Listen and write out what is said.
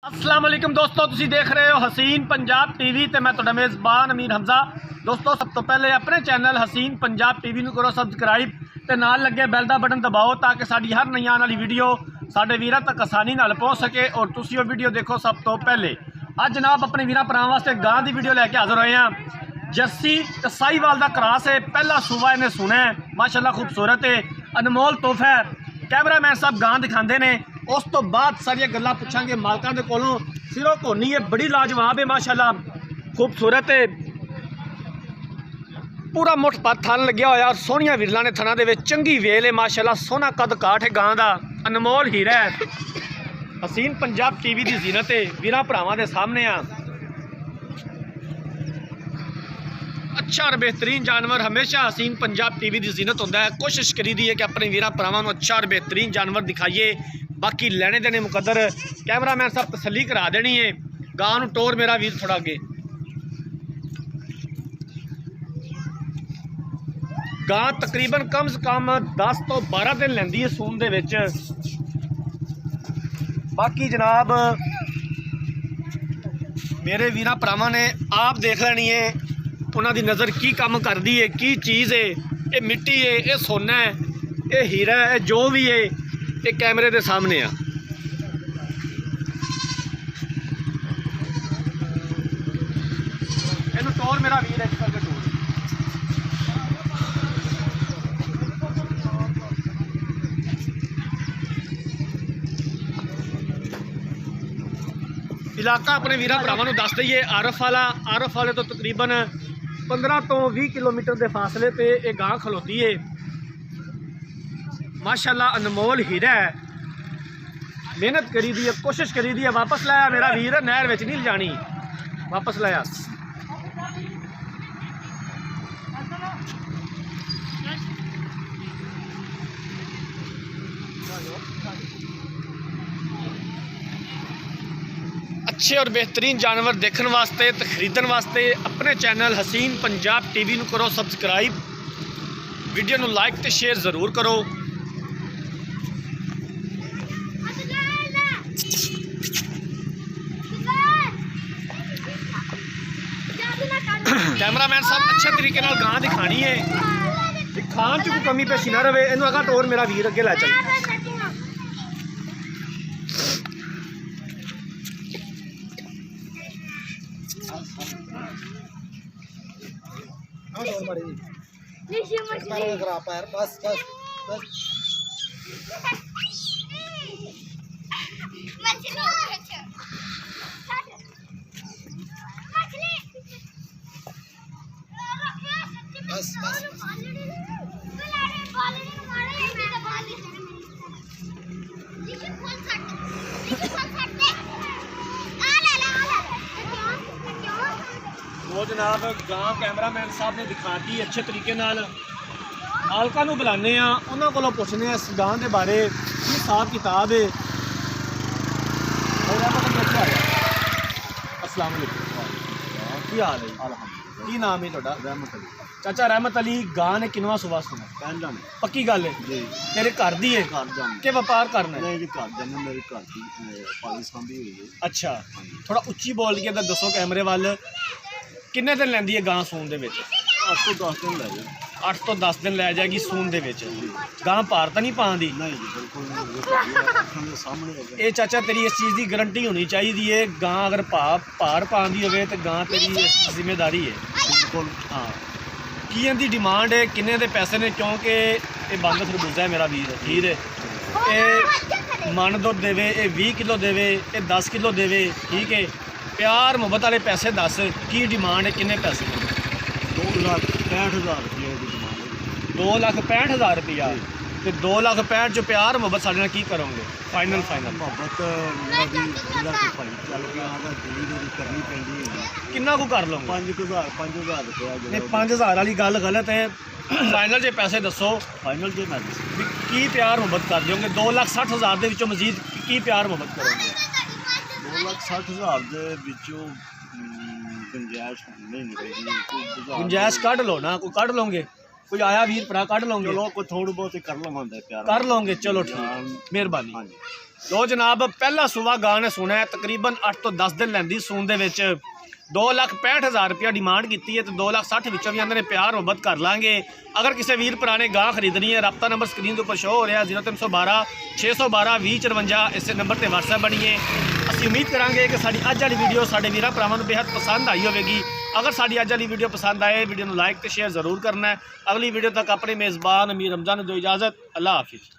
अस्सलाम वालेकुम दोस्तों, तुसी देख रहे हो हसीन पंजाब टीवी ते मैं तुहाडा मेज़बान अमीर हमजा। दोस्तों सब तो पहले अपने चैनल हसीन पंजाब टीवी नूं करो सबसक्राइब ते नाल लगे बैल दा बटन दबाओ ताकि साडी हर नई आने वाली वीडियो साडे वीरां तक आसानी नाल पहुँच सके और तुसी वो वीडियो देखो सब तो पहले। अज जनाब अपने वीरां भरावां वास्ते गां दी वीडियो लैके हाज़र होए हैं। जर्सी ते साहीवाल दा क्रॉस है, पहला सूबा इन्हें सुना है, माशाअल्लाह खूबसूरत है, अनमोल तोहफा है। कैमरामैन साहब गां दिखाते हैं, उस तो बाद सारिया गल्लां पुछांगे मालकां दे कोलों। सिरों कोनी है, बड़ी लाजवाब है, माशाअल्लाह खूबसूरत है, पूरा मुठ पत थन लग्या होया और सोहनिया विरलां ने थना दे विच चंगी वेल है, माशाअल्लाह सोहना कद काठ है गां दा, अनमोल हीरा है। हसीन पंजाब टीवी की जीनत है, वीरां भरावां दे सामने आ। अच्छा और बेहतरीन जानवर हमेशा हसीन पंजाब टीवी की जीनत होंदा है। कोशिश करी दी है कि अपने वीरां भरावां नूं अच्छा और बेहतरीन जानवर दिखाइए, बाकी लेने देने मुकद्दर। कैमरामैन साहब तसल्ली करा देनी है। गां नूं टोर मेरा वीर थोड़ा अगे। गां तकरीबन कम से कम 10 तो 12 दिन लैंदी है सून दे विच। बाकी जनाब मेरे वीरां भरावां ने आप देख लेनी है, उन्होंने नज़र की काम करती है, की चीज़ है, ये मिट्टी है, ये सोना है, ये हीरा है, जो भी है ये कैमरे के सामने आ। इनू टोर मेरा वीर है, करके टोर। इलाका अपने वीरां भरावां नूं दस दईए, आरफ वाले तो तकरीबन 15 तो 20 किलोमीटर के फासले पे ये गां खलोती है। माशाअल्लाह अनमोल हीरा है, मेहनत करी दी है, कोशिश करी दी है। वापस लाया मेरा वीर, नहर विच नहीं जानी, वापस लाया। अच्छे और बेहतरीन जानवर देखने वास्ते तो खरीदने वास्ते अपने चैनल हसीन पंजाब टीवी नूं करो सबसक्राइब, वीडियो नूं लाइक तो शेयर ज़रूर करो। कैमरामैन साहब अच्छे तरीके नाल गां दिखानी है, खान च कोई कमी पेशी ना रहे। इनू अगर टोर मेरा वीर अगे लै चल। वो जनाब गां कैमरामैन साहब ने दिखाती अच्छे तरीके नाल। मालकां नूं बुलाने आ, उन्हां कोलों पुछने इस गां के बारे की हिसाब किताब है। अस्सलाम वालेकुम, की हाल है? अल्हम्दुलिल्लाह। की नाम है तुहाडा? रहमत अली। चाचा रहमत अली, गां ने किनवा सुबह सुना? पहला ने। पक्की गल है जी? तेरे घर दी है? घर जाने के व्यापार करना है? नहीं जी, घर जाने, मेरे घर की पाली सांभी हुई है। अच्छा, थोड़ा उच्ची बोल के दसो कैमरे वाल। किन्ने दिन लैंदी है गां सून दे विच? 8 तो 10 दिन लै जाए। 8 तो 10 दिन लै जाएगी सून दे विच। गां भार तो नहीं पाँदी? नहीं जी, बिल्कुल सामने। ये चाचा तेरी इस चीज़ की गारंटी होनी चाहिए है, गां अगर भार पाँदी हो तो गां तेरी जिम्मेदारी है। बिल्कुल हाँ। की इनकी डिमांड है, किन्ने दे पैसे ने? क्योंकि ये बंद खरबूजा है मेरा वीर, ठीक है। ये मन दुध देवे, ये 20 किलो देवे, ये 10 किलो देवे, ठीक है। प्यार मुहब्बत वाले पैसे दस, की डिमांड है, किन्ने पैसे? 2,65,000 रुपये की डिमांड है। 2,65,000 रुपया? तो 2,65,000 जो प्यार मुहब्बत साढ़े नाल की करोगे? फाइनल मुहब्बत करनी पैंदी। किन्ना को कर लो? 5,000 रुपया। 5,000 वाली गल गलत है, फाइनल जो पैसे दसो। फाइनल जो मैं की प्यार मुहब्बत कर दोगे? 2,60,000 के विचों मजीद की प्यार मुहब्बत करोगे? 2,60,000 के विचों गुंजाइश नहीं निकलेगी। गुंजाइश कढ़ लो ना, कोई कढ़ लोगे? कोई आया वीर भरा कढ़ लोगे? चलो कोई थोड़ी बहुत कर लवांगे, प्यार कर लोगे। चलो ठीक, मेहरबानी। हाँ जी। ਲੋ ਜਨਾਬ ਪਹਿਲਾ ਸੂਆ ਗਾਂ ਨੇ ਸੁਣਾ ਤਕਰੀਬਨ 8 ਤੋਂ 10 ਦਿਨ ਲੈਂਦੀ ਸੂਣ ਦੇ ਵਿੱਚ 2,65,000 रुपया डिमांड की है तो 2,60,000 विचों भी आंदे ने प्यार मुहब्बत कर लाँगे। अगर किसी वीर भरा ने गां खरीदनी है रब्ता नंबर स्क्रीन के उपर शो हो रहा 0312 612 2054 इस नंबर पर व्हाट्सएप बनीए। असीं उम्मीद करांगे कि साडी अज वाली वीडियो साडे वीरां भरावां नूं बेहद पसंद आई होगी। अगर साडी अज वाली वीडियो पसंद आए वीडियो नूं लाइक तो शेयर जरूर करना है। अगली वीडियो तक अपने मेज़बान अमीर रमज़ान दो इजाज़त। अल्लाह हाफिज़।